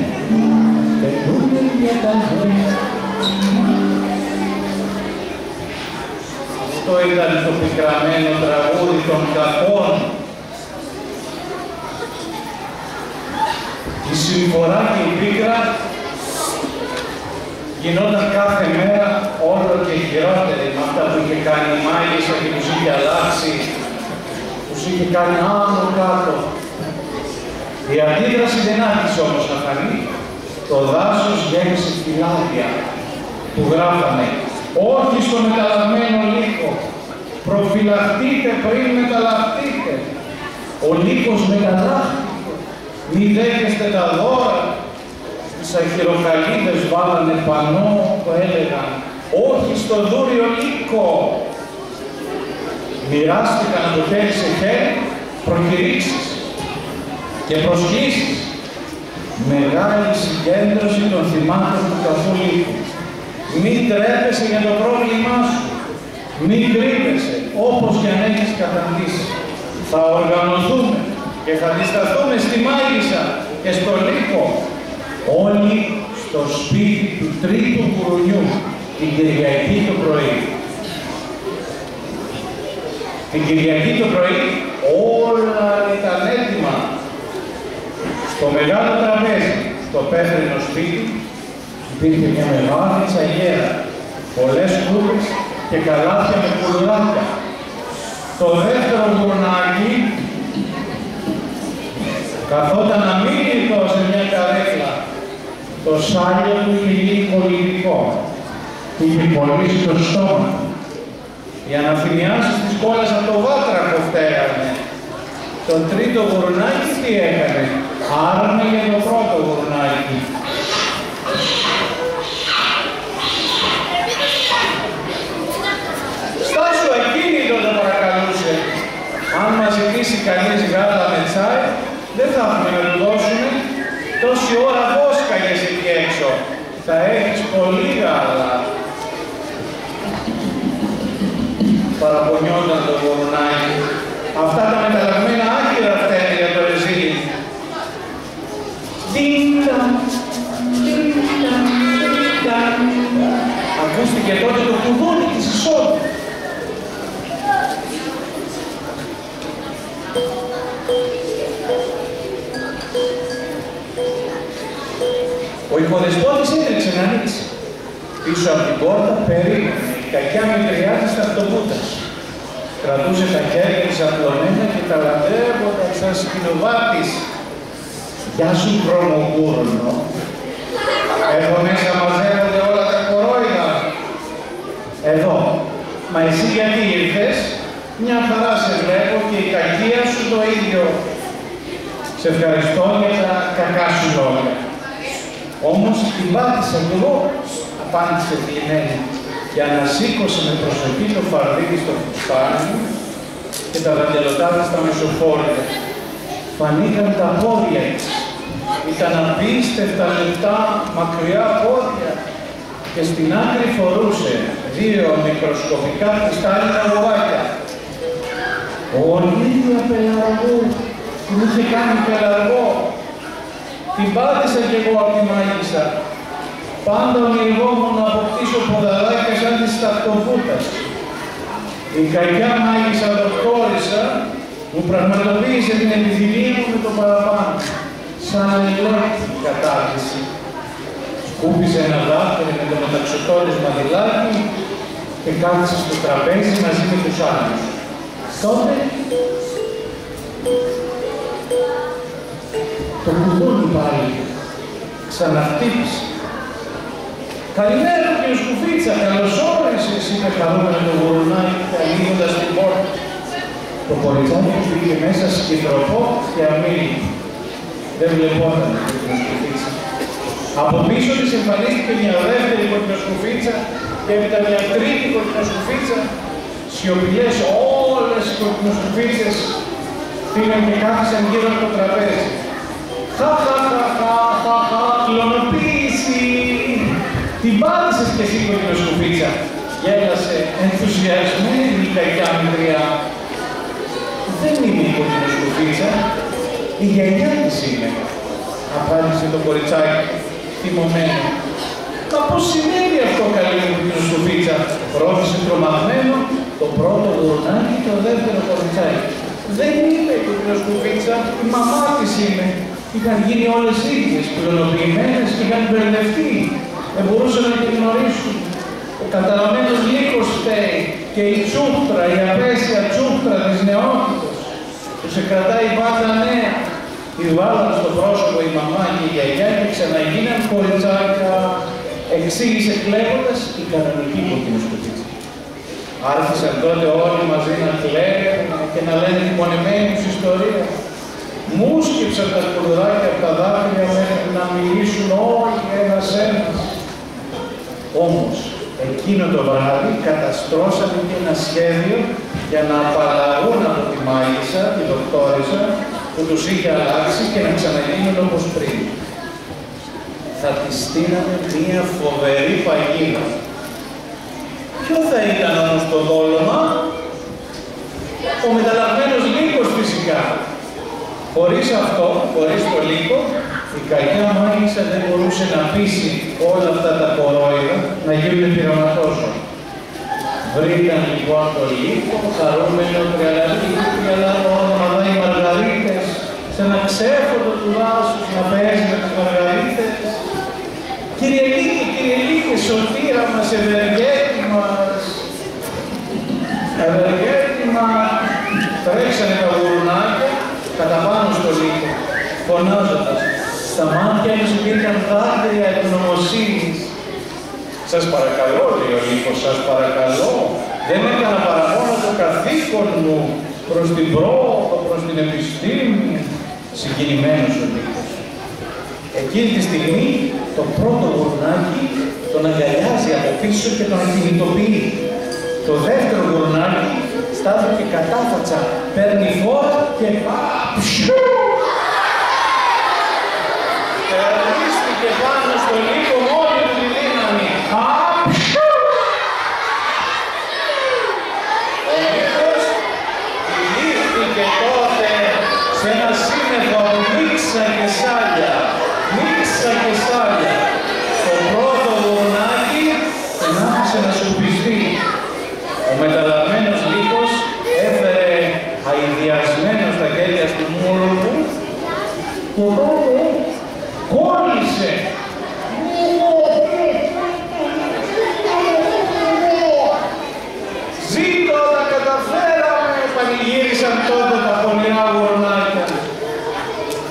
τελούνε για τα χρόνια. Αυτό ήταν το πικραμένο τραγούδι των κακών. Η συμφορά και η πίκρα γινόταν κάθε μέρα όλο και χειρότερη με αυτά που είχε κάνει η μάγισσα και τους είχε αλλάξει, τους είχε κάνει άνω κάτω. Η αντίδραση δεν άρχισε όμως να φανεί. Το δάσος γέμισε φυλάδια που γράφανε «Όχι στο μεταλλαγμένο λύκο, προφυλαχτείτε πριν μεταλλαχτείτε, ο λύκος μεταλλάχτηκε, μη δέχεστε τα δώρα». Τις αχυροκαλίδες βάλανε πανό που έλεγαν «Όχι στο δούριο λύκο». Μοιράστηκαν από χέρι σε χέρι προκηρύξεις και προσκλήσεις. Μεγάλη συγκέντρωση των θυμάτων του καφού λύκου. Μην τρέπεσαι για το πρόβλημά σου. Μην κρύβεσαι, όπως και αν έχεις καταντήσει. Θα οργανωθούμε και θα αντισταθούμε στη μάγισσα και στο λύκο. Όλοι στο σπίτι του τρίτου γουρουνιού, την Κυριακή το πρωί. Την Κυριακή το πρωί όλα ήταν έτοιμα. Στο μεγάλο τραπέζι, στο πέθρινο σπίτι, υπήρχε μια μεγάλη τσαγέρα, πολλές κούπες και καλάθια με κουλουράκια. Το δεύτερο γουρνάκι καθόταν αμήλυτο σε μια καρέκλα. Το σάλιο του είχε γίνει πολιτικό. Είχε κολλήσει το στόμα. Οι αναφηνιάσεις της κόλλας από το βάτρακο φταίγανε. Το τρίτο γουρνάκι τι έκανε? Άρανε για το πρώτο γουρνάκι. Στάσου ακίνητο το παρακαλούσε. Αν μας ζητήσει κανείς γάλα δεν θα έχουμε να του δώσουμε τόση ώρα βόσκαγες εκεί έξω. Θα έχεις πολύ γάλα. Παραπονιόταν το γουρουνάκι. Αυτά τα μεταλλαγμένα άκυρα φταίνε για το ρεζίλι. Τίντα, τίντα, τίντα. Ακούστηκε τότε το κουδούνι της εισόδου. Ο ηχοδεσπότης έτρεξε να ανοίξει. Πίσω από την πόρτα περίμενε η κακιά μητριάτη σταυτοπούτας. Κρατούσε τα χέρια της απλωμένα και τα λατρεύονταν σαν σκηνοβάτης. Γεια σου βρωμοκούρνο. Εδώ μέσα μαζεύονται όλα τα κορόιδα. Εδώ. Μα εσύ γιατί ήρθες? Μια χαρά σε βλέπω και η κακία σου το ίδιο. Σε ευχαριστώ για τα κακά σου λόγια. Όμως την πάτησα κι εγώ, απάντησε θλιμμένη, και ανασήκωσε με προσοχή το φαρδί στο φουστάνι και τα δαντελωτάρια στα μεσοφόρια. Φανήκαν τα πόδια της. Ήταν απίστευτα λεπτά, μακριά πόδια και στην άκρη φορούσε 2 μικροσκοπικά κρυστάλλινα ροβάκια. Ολίδια πελαργού, μου είχε κάνει πελαργό. Την πάτησα κι εγώ από τη μάγισσα. Πάντα ονειρευόμουν να αποκτήσω ποδαράκια σαν της σταυτοπούτας. Η κακιά μάγισσα δοκτόρισα μου πραγματοποίησε την επιθυμία μου με το παραπάνω. Σαν ελεύθερη κατάρτιση. Σκούπισε ένα δάχτυλο με το μεταξωτόλες μαδιλάκι και κάθισε στο τραπέζι μαζί με τους άλλους. Τότε το κουδούνι πάλι ξαναχτύπησε. «Καλημέρα, κύριε Σκουφίτσα, καλώς όρισες», είπε χαρούμενο το γουρουνάκι ανοίγοντας την πόρτα. Το κοριτσάκι που πήγε μέσα σκυδροπό και αμήλυτο. Δεν βλεπόταν η κοκκινοσκουφίτσα. Από πίσω της εμφανίστηκε μια δεύτερη κοκκινοσκουφίτσα και έπειτα μια τρίτη κοκκινοσκουφίτσα. Σιωπηλές όλες οι κοκκινοσκουφίτσες πήγαν και κάθισαν γύρω από το τραπέζι. Χα, κλωνοποίηση! Την πάτησες κι εσύ κοκκινοσκουφίτσα, γέλασε ενθουσιασμένη η κακιά μητριά. Δεν είναι η κοκκινοσκουφίτσα, η γιαγιά της είναι, απάντησε το κοριτσάκι, θυμωμένο. Μα πώς συνέβη αυτό, καλή μου κοκκινοσκουφίτσα, ρώτησε τρομαγμένο το πρώτο γουρουνάκι και το δεύτερο κοριτσάκι. Δεν είναι η κοκκινοσκουφίτσα, η μαμά της είναι. Είχαν γίνει όλες ίδιες, κλωνοποιημένες και είχαν μπερδευτεί. Δεν μπορούσαν να την γνωρίσουν. Ο καταραμένος λύκος φταίει και η τσούχτρα, η απέσια τσούχτρα της νεότητος που σε κρατάει πάντα νέα. Τη βάλαν στο πρόσωπο η μαμά και η γιαγιά και ξαναγίναν κοριτσάκια, εξήγησε κλαίγοντας η κανονική κοκκινοσκουφίτσα. Άρχισαν τότε όλοι μαζί να κλαίγουν και να λένε την πονεμένη τους ιστορία. Μούσκεψαν τα σκουλουράκια από τα δάκρυα μέχρι να μιλήσουν όλοι ένας-ένας. Όμως, εκείνο το βράδυ καταστρώσανε και ένα σχέδιο για να απαλλαγούν από τη μάγισσα, τη δοκτόρισα, που τους είχε αλλάξει και να ξαναγίνουν όπως πριν. Θα τη στείνανε μία φοβερή παγίδα. Ποιο θα ήταν όμως το δόλωμα? Ο μεταλλαγμένος λύκος φυσικά. Χωρίς αυτό, χωρίς το λύκο, η κακιά μάγισσα δεν μπορούσε να πείσει όλα αυτά τα κορόιδα να γίνουν πειραματόζωα. Βρήκαν λοιπόν το λύκο, χαρούμενο τριαλάρι όνομα οι μαργαρίτες, σε ένα ξέφωτο του δάσους να παίζει με τις μαργαρίτες. Κύριε Λύκε, σωτήρα μας, ευεργέτη μας, ευεργέτη μας. Τρέξανε τα γουρουνάκια κατά πάνω στο λύκο, φωνάζοντας. Στα μάτια τους υπήρχαν δάκρυα ευγνωμοσύνης. Σας παρακαλώ, λέει ο λύκος, σας παρακαλώ, δεν έκανα παρά μόνο το καθήκον μου προς την πρόοδο, προς την επιστήμη. Συγκινημένος ο λύκος. Εκείνη τη στιγμή το πρώτο γουρουνάκι τον αγκαλιάζει από πίσω και τον κινητοποιεί. Το δεύτερο γουρουνάκι στάθηκε κατάφατσα, παίρνει φόρα και σύννεφο από μίξα και σάλια. Μίξα και σάλια. Το πρώτο γουρνάκι τον άφησε να σκουπιστεί. Ο μεταλλαγμένος λύκος έφερε αηδιασμένο στα χέρια του μούρου του και τότε κόλλησε. Ζήτω, τα καταφέραμε, πανηγύρισαν τότε τα πονηρά γουρνάκια.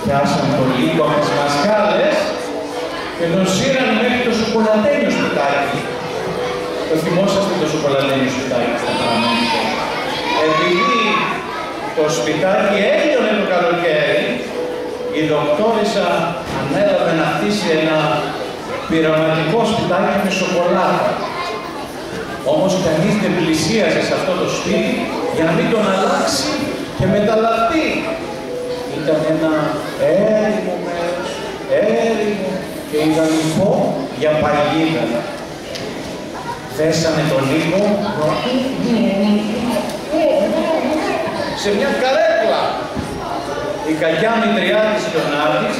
Πιάσαν τον λύκο από τις μασκάλες και τον σύραν μέχρι το σοκολατένιο σπιτάκι. Το θυμόσαστε το σοκολατένιο σπιτάκι στα παραμέτια. Επειδή το σπιτάκι έλειωνε το καλοκαίρι, η δοκτόρισα ανέλαβε να χτίσει ένα πειραματικό σπιτάκι με σοκολάτα. Όμως κανείς δεν πλησίαζε σε αυτό το σπίτι για να μην τον αλλάξει και μεταλλαχτεί. Ήταν ένα έρημο μέρος, έρημο και ιδανικό για παγίδα. Θέσανε τον λύκο σε μια καρέκλα. Η κακιά μητριά της Λεωνάρδης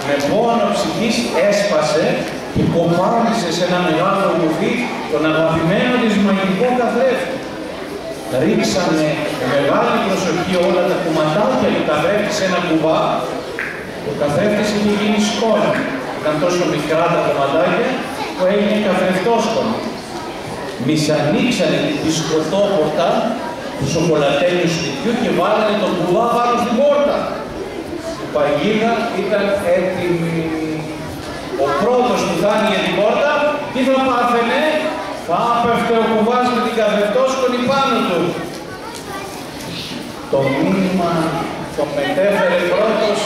με πόνο ψυχής έσπασε και κοπάνισε σε ένα μεγάλο κουβί τον αγαπημένο της μαγικό καθρέφτη. Ρίξανε με μεγάλη προσοχή όλα τα κουματάκια του καθρέφτη σε ένα κουβά. Ο καθρέφτης είχε γίνει σκόνη. Ήταν τόσο μικρά τα κομματάκια που έγινε καθρεφτόσκονη. Μισανοίξανε τη σκοτόπορτα του σοκολατένιου σπιτιού και βάλανε τον κουβά πάνω στην πόρτα. Η παγίδα ήταν έτοιμη. Ο πρώτος που θα άνοιγε την πόρτα, τι θα πάθαινε? Θα άπεφτε ο κουβάς με την καθρεφτόσκονη πάνω του. Το μήνυμα το μετέφερε πρώτος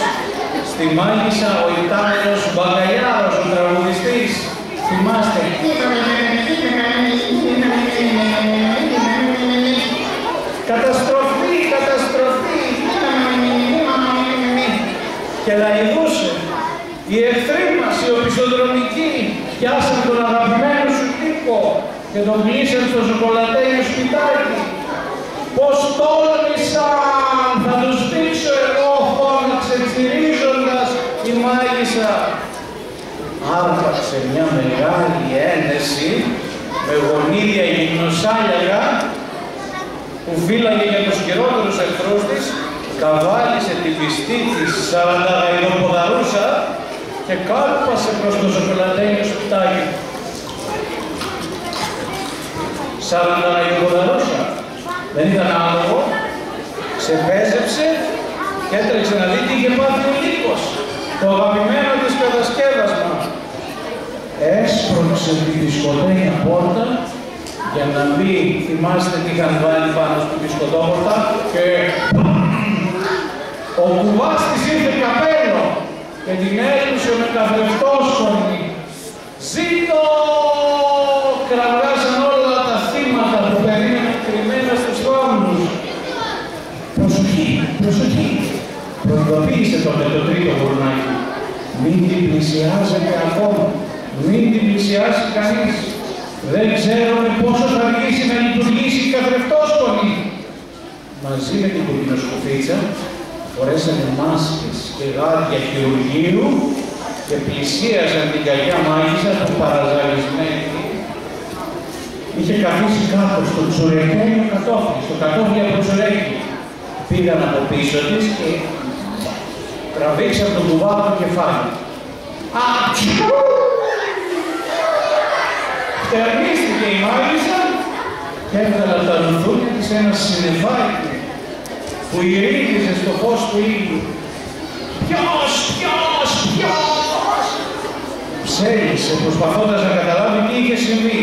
στη μάγισσα ο Ιτάλος Μπαγκαλιάρος, ο τραγουδιστής. Θυμάστε. Καταστροφή, καταστροφή. Και λαϊδούσε. Οι εχθροί μας, οι οπισθοδρομικοί, πιάσαν τον αγαπημένο σου τύπο και τον κλείσαν στο σοκολατένιο σπιτάκι. Πως τόλμησαν, θα τους δείξω εγώ, φώναξε τσιρίζοντας η μάγισσα. Άρπαξε μια μεγάλη ένεση με γονίδια γυμνοσάλιαγα που φύλαγε για τους χειρότερους εχθρούς της, καβάλισε την πιστή της σαρανταγαϊδοποδαρούσα και κάλπασε προς το σοκολατένιο σπιτάκι. Σαρανταγαϊδοποδαρούσα. Δεν ήταν άλογο, ξεπέζεψε και έτρεξε να δει τι είχε πάθει ο λύκος, το αγαπημένο της κατασκεύασμα. Έσπρωξε την δισκοτένια πόρτα για να μπει, θυμάστε τι είχαν βάλει πάνω στην δισκοτόπορτα και ο κουβάς της ήρθε καπέλο και την έλουσε με καθρεφτόσκονη. Ζήτω! Κραυγάσαν όλα τα θύματα που περίμεναν κρυμμένα στους θάμνους. Προσοχή, προσοχή! Προειδοποίησε τότε το τρίτο γουρνάκι. Μην την πλησιάζετε ακόμα. Μην την πλησιάσει κανείς. Δεν ξέρουμε πόσο θα αργήσει να λειτουργήσει η καθρεφτόσκονη. Μαζί με την κουρκινοσκουφίτσα φορέσανε μάσκες και γάντια χειρουργείου και πλησίασαν την κακιά μάγισσα που παραζαλισμένη είχε καθίσει κάτω στο τσουρεκένιο κατόφλι, στο κατόφλι από το τσουρέκι. Πήγαν από πίσω της και τραβήξαν τον κουβά από το κεφάλι. Φτερνίστηκε η μάγισσα και έβγαλε τα λουθούνια της ένα συννεφάκι που ηρύχησε στο φως του ήλιου. Ποιος, ποιος, ποιος! Ψέλισε προσπαθώντας να καταλάβει τι είχε συμβεί.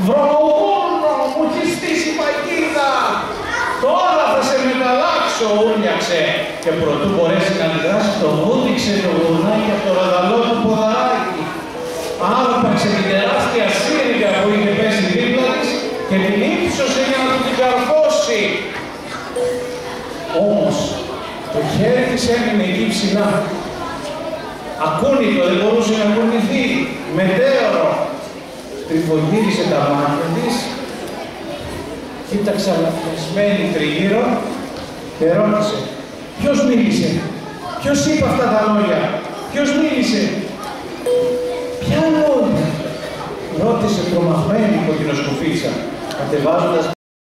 Βρωμογόνο, μου έχει στήσει παγίδα! Τώρα θα σε μεταλλάξω, ούρλιαξε. Και προτού μπορέσει να αντιδράσει, το βούτυξε το γουρνάκι από το ροδαλό του ποδαράκι. Άρπαξε την τεράστια σύριγγα που είχε πέσει δίπλα της και την ύψωσε για να την καρφώσει. Όμως, το χέρι της έμεινε εκεί ψηλά. Ακούνητο, δεν μπορούσε να κουνηθεί. Μετέωρο. Τριφογύρισε τα μάτια της, κοίταξε αλαφιασμένη τριγύρω και ρώτησε «Ποιος μίλησε?» Ποιος είπε αυτά τα λόγια? Ποιος μίλησε? Ποια λόγια? Ρώτησε τρομαγμένη η κοκκινοσκουφίτσα, κατεβάζοντας